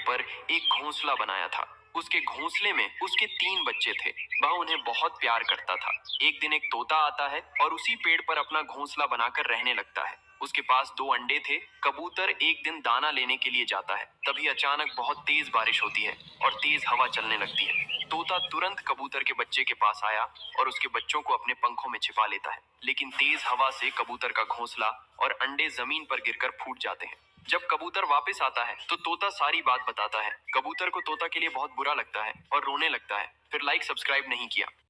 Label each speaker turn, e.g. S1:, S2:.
S1: पर एक घोंसला बनाया था। उसके घोंसले में उसके 3 बच्चे थे। वह उन्हें बहुत प्यार करता था। एक दिन एक तोता आता है और उसी पेड़ पर अपना घोंसला बनाकर रहने लगता है। उसके पास 2 अंडे थे। कबूतर एक दिन दाना लेने के लिए जाता है। तभी अचानक बहुत तेज बारिश होती है और तेज हवा चलने लगती है। तोता तुरंत कबूतर के बच्चे के पास आया और उसके बच्चों को अपने पंखों में छिपा लेता है। लेकिन तेज हवा से कबूतर का घोंसला और अंडे जमीन पर गिरकर फूट जाते हैं। जब कबूतर वापस आता है तो तोता सारी बात बताता है। कबूतर को तोता के लिए बहुत बुरा लगता है और रोने लगता है। फिर लाइक सब्सक्राइब नहीं किया।